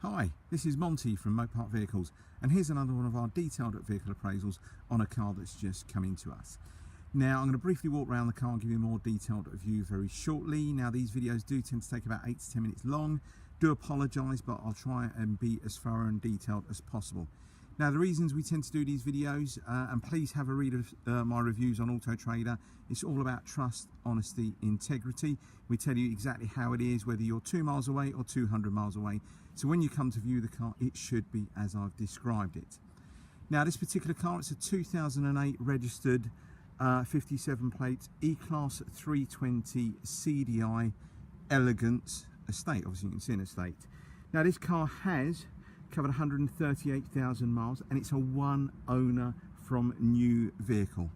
Hi, this is Monty from Mopart Vehicles, and here's another one of our detailed vehicle appraisals on a car that's just come into us. Now I'm going to briefly walk around the car and give you a more detailed view very shortly. Now these videos do tend to take about 8 to 10 minutes long. Do apologise, but I'll try and be as thorough and detailed as possible. Now the reasons we tend to do these videos, and please have a read of my reviews on Auto Trader, it's all about trust, honesty, integrity. We tell you exactly how it is, whether you're 2 miles away or 200 miles away. So when you come to view the car, it should be as I've described it. Now this particular car, it's a 2008 registered 57 plate E-Class 320 CDI Elegance estate. Obviously you can see an estate. Now this car has covered 138,000 miles and it's a one owner from new vehicle.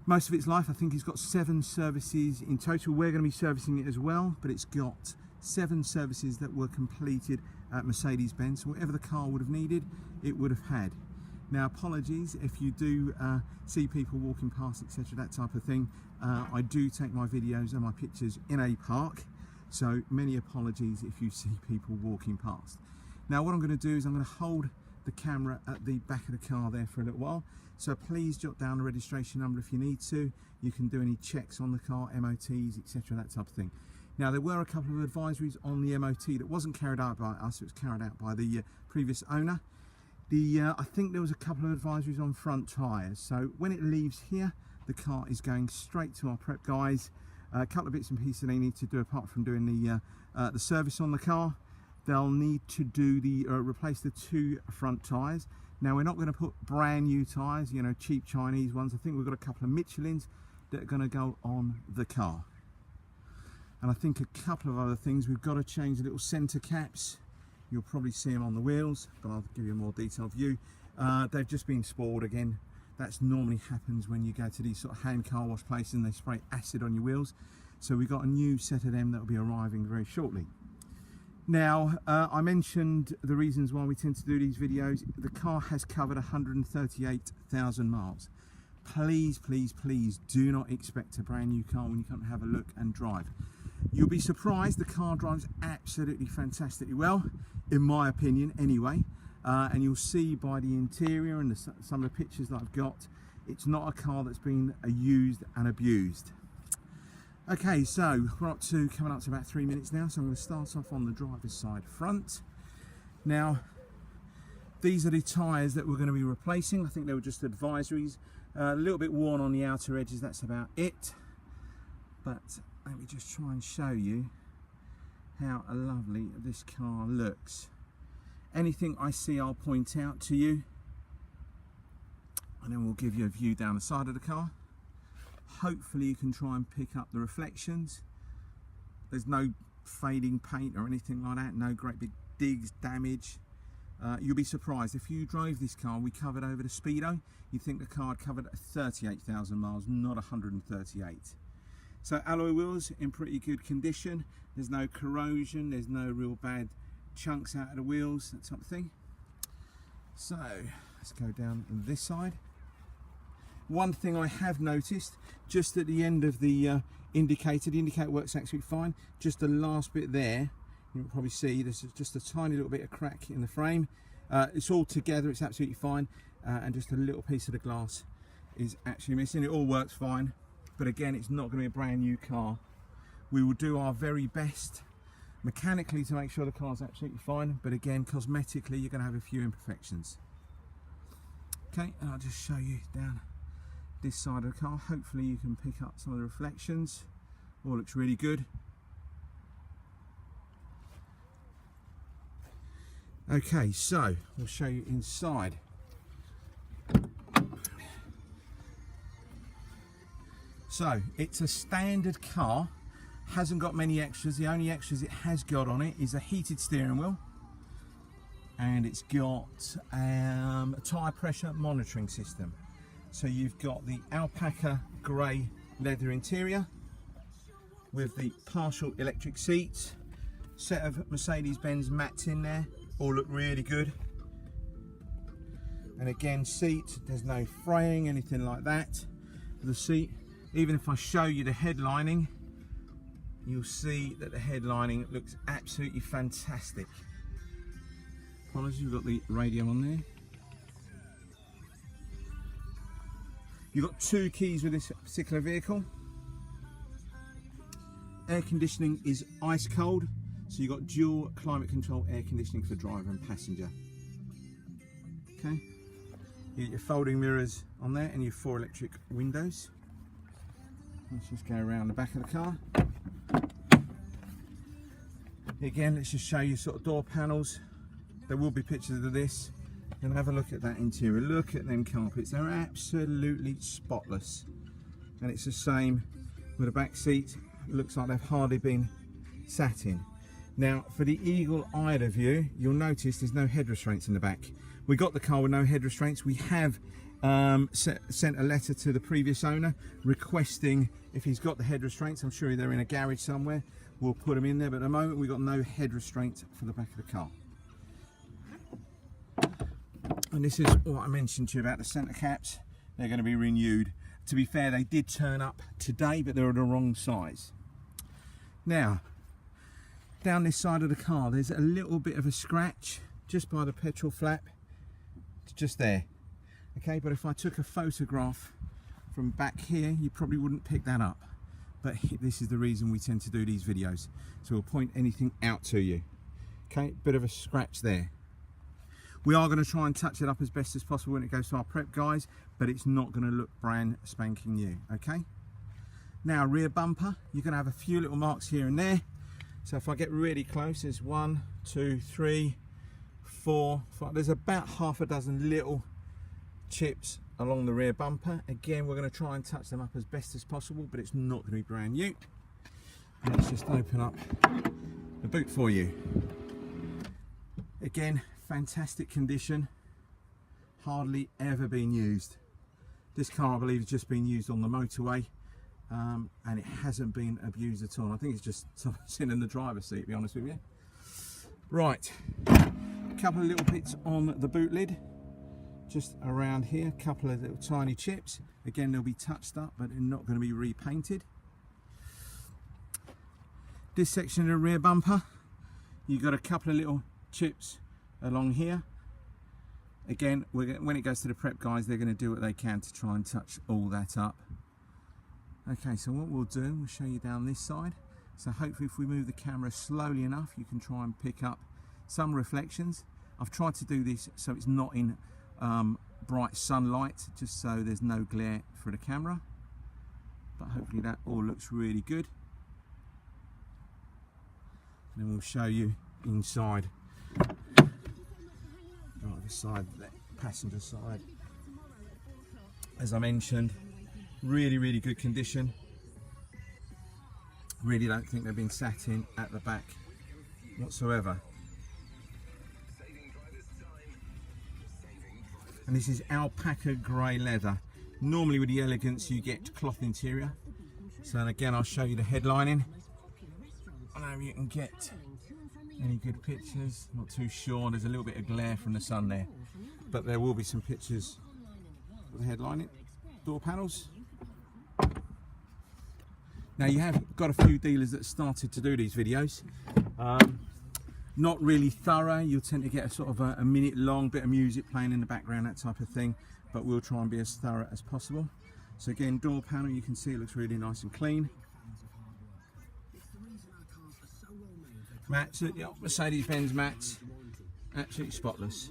Most of its life, I think it's got 7 services in total. We're going to be servicing it as well, but it's got 7 services that were completed at Mercedes-Benz. So whatever the car would have needed, it would have had. Now apologies if you do see people walking past, etc., that type of thing. I do take my videos and my pictures in a park, so many apologies if you see people walking past. Now what I'm going to do is I'm going to hold the camera at the back of the car there for a little while, so please jot down the registration number if you need to. You can do any checks on the car, MOTs, etc., that type of thing. Now there were a couple of advisories on the MOT that wasn't carried out by us, it was carried out by the previous owner. I think there was a couple of advisories on front tyres, so when it leaves here the car is going straight to our prep guys. A couple of bits and pieces they need to do apart from doing the service on the car. They'll need to do replace the 2 front tyres. Now we're not going to put brand new tyres, you know, cheap Chinese ones. I think we've got a couple of Michelins that are going to go on the car. And I think a couple of other things, we've got to change the little centre caps. You'll probably see them on the wheels, but I'll give you a more detailed view. They've just been spoiled again. That's normally happens when you go to these sort of hand car wash places and they spray acid on your wheels. So we've got a new set of them that will be arriving very shortly. Now, I mentioned the reasons why we tend to do these videos. The car has covered 138,000 miles. Please, please, please do not expect a brand new car when you come to have a look and drive. You'll be surprised, the car drives absolutely fantastically well, in my opinion anyway. And you'll see by the interior and some of the pictures that I've got, it's not a car that's been used and abused. Okay, so we're coming up to about 3 minutes now, so I'm going to start off on the driver's side front. Now, these are the tyres that we're going to be replacing. I think they were just advisories. A little bit worn on the outer edges, that's about it. But let me just try and show you how lovely this car looks. Anything I see I'll point out to you, and then we'll give you a view down the side of the car. Hopefully you can try and pick up the reflections. There's no fading paint or anything like that, no great big digs, damage. You'll be surprised, if you drove this car, we covered over the speedo, you'd think the car had covered 38,000 miles, not 138. So alloy wheels in pretty good condition, there's no corrosion, there's no real bad chunks out of the wheels, that type of thing. So let's go down this side. One thing I have noticed, just at the end of the indicator works absolutely fine. Just the last bit there, you can probably see there's just a tiny little bit of crack in the frame. It's all together, it's absolutely fine, and just a little piece of the glass is actually missing. It all works fine, but again, it's not going to be a brand new car. We will do our very best mechanically to make sure the car's absolutely fine, but again, cosmetically, you're going to have a few imperfections. Okay, and I'll just show you down this side of the car. Hopefully you can pick up some of the reflections. All looks really good. Okay, so we'll show you inside. So it's a standard car, hasn't got many extras. The only extras it has got on it is a heated steering wheel, and it's got a tyre pressure monitoring system. So you've got the alpaca grey leather interior with the partial electric seats, set of Mercedes-Benz mats in there, all look really good. And again, seat, there's no fraying, anything like that. The seat, even if I show you the headlining, you'll see that the headlining looks absolutely fantastic. apologies, we've got the radio on there. You've got 2 keys with this particular vehicle. Air conditioning is ice cold, so you've got dual climate control air conditioning for driver and passenger. Okay, you get your folding mirrors on there and your 4 electric windows. Let's just go around the back of the car. Again, let's just show you sort of door panels. There will be pictures of this. And have a look at that interior. Look at them carpets. They're absolutely spotless. And it's the same with the back seat. It looks like they've hardly been sat in. Now, for the eagle-eyed view, you'll notice there's no head restraints in the back. We got the car with no head restraints. We have sent a letter to the previous owner requesting if he's got the head restraints. I'm sure they're in a garage somewhere. We'll put them in there. But at the moment, we've got no head restraint for the back of the car. And this is what I mentioned to you about the centre caps. They're going to be renewed. To be fair, they did turn up today, but they're the wrong size. Now, down this side of the car, there's a little bit of a scratch just by the petrol flap, just there. Okay, but if I took a photograph from back here, you probably wouldn't pick that up. But this is the reason we tend to do these videos. So we'll point anything out to you. Okay, bit of a scratch there. We are going to try and touch it up as best as possible when it goes to our prep guys, but it's not going to look brand spanking new, okay? Now, rear bumper, you're going to have a few little marks here and there. So if I get really close, there's 1, 2, 3, 4, 5. There's about half a dozen little chips along the rear bumper. Again, we're going to try and touch them up as best as possible, but it's not going to be brand new. And let's just open up the boot for you. Again, fantastic condition, hardly ever been used. This car, I believe, has just been used on the motorway, and it hasn't been abused at all. I think it's just sitting in the driver's seat, to be honest with you. Right, a couple of little bits on the boot lid, just around here, a couple of little tiny chips. Again, they'll be touched up, but they're not going to be repainted. This section of the rear bumper, you've got a couple of little chips along here. Again, when it goes to the prep guys, they're going to do what they can to try and touch all that up. Okay, so what we'll do, we'll show you down this side. So hopefully if we move the camera slowly enough, you can try and pick up some reflections. I've tried to do this so it's not in bright sunlight, just so there's no glare for the camera. But hopefully that all looks really good. And then we'll show you inside. Driver side, passenger side. As I mentioned, really good condition. Really don't think they've been sat in at the back whatsoever. And this is alpaca grey leather. Normally with the Elegance you get cloth interior. So again, I'll show you the headlining. I don't know if you can get any good pictures, not too sure. There's a little bit of glare from the sun there, but there will be some pictures of the headlining. Door panels. Now you have got a few dealers that started to do these videos. Not really thorough. You'll tend to get a sort of a minute long bit of music playing in the background, that type of thing, but we'll try and be as thorough as possible. So again, door panel, you can see it looks really nice and clean. Mats, Mercedes-Benz mats, absolutely spotless.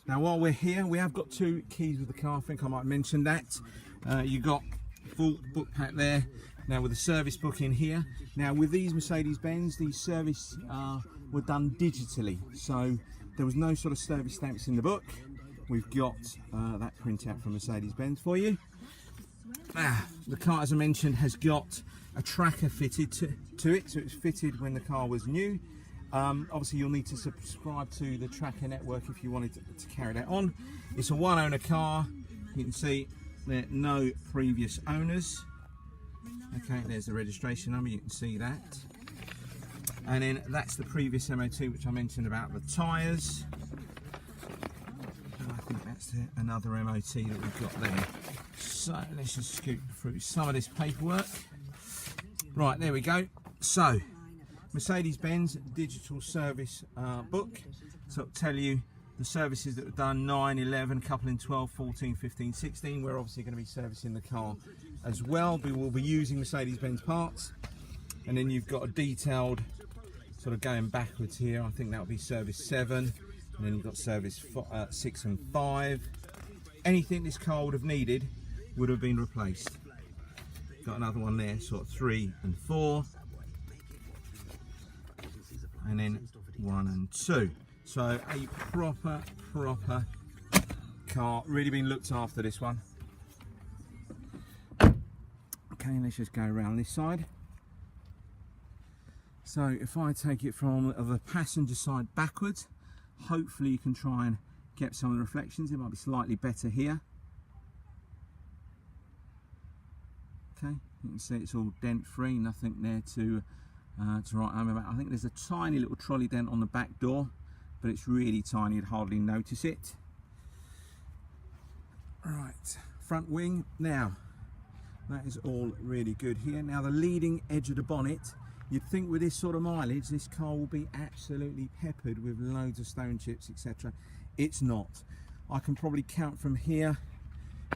Now while we're here, we have got 2 keys with the car. I think I might mention that. You got full book pack there. Now with the service book in here. Now with these Mercedes-Benz, these service were done digitally, so there was no sort of service stamps in the book. We've got that printout from Mercedes-Benz for you. The car, as I mentioned, has got a tracker fitted to it, so it's fitted when the car was new. Obviously you'll need to subscribe to the tracker network if you wanted to carry that on. It's a 1-owner car. You can see there are no previous owners. Okay, there's the registration number, you can see that. And then that's the previous MOT, which I mentioned about the tyres. And I think that's another MOT that we've got there. So let's just scoot through some of this paperwork. Right, there we go. So Mercedes-Benz digital service book, so it'll tell you the services that were done 9, 11, a couple in 12, 14, 15, 16. We're obviously going to be servicing the car as well, but we'll be using Mercedes-Benz parts. And then you've got a detailed sort of going backwards here. I think that'll be service 7, and then you've got service 6 and 5. Anything this car would have needed would have been replaced. Got another one there, sort of 3 and 4, and then 1 and 2. So a proper car, really been looked after, this one. Okay, let's just go around this side. So if I take it from the passenger side backwards, hopefully you can try and get some of the reflections. It might be slightly better here. Okay, you can see it's all dent free, nothing there to write home about. I think there's a tiny little trolley dent on the back door, but it's really tiny, you'd hardly notice it. Right, front wing. Now, that is all really good here. Now the leading edge of the bonnet, you'd think with this sort of mileage, this car will be absolutely peppered with loads of stone chips, etc. It's not. I can probably count from here.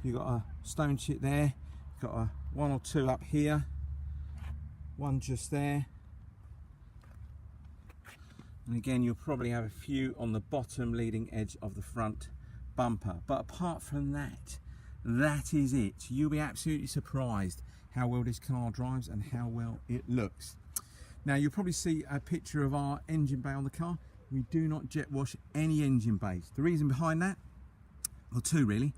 You've got a stone chip there, got a 1 or 2 up here, 1 just there. And again, you'll probably have a few on the bottom leading edge of the front bumper. But apart from that, that is it. You'll be absolutely surprised how well this car drives and how well it looks. Now, you'll probably see a picture of our engine bay on the car. We do not jet wash any engine bays. The reason behind that, well, 2 really.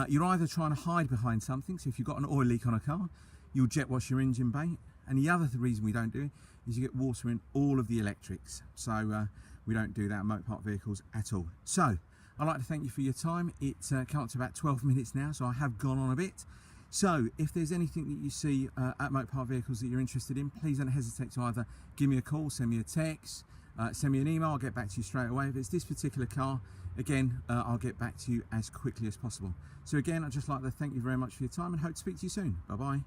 You're either trying to hide behind something, so if you've got an oil leak on a car, you'll jet wash your engine bay. And the other reason we don't do it is you get water in all of the electrics. So we don't do that in motor park vehicles at all. So I'd like to thank you for your time. It's come up to about 12 minutes now, so I have gone on a bit. So if there's anything that you see at motor park vehicles that you're interested in, please don't hesitate to either give me a call, send me a text, send me an email. I'll get back to you straight away. If it's this particular car, again, I'll get back to you as quickly as possible. So again, I'd just like to thank you very much for your time and hope to speak to you soon. Bye bye.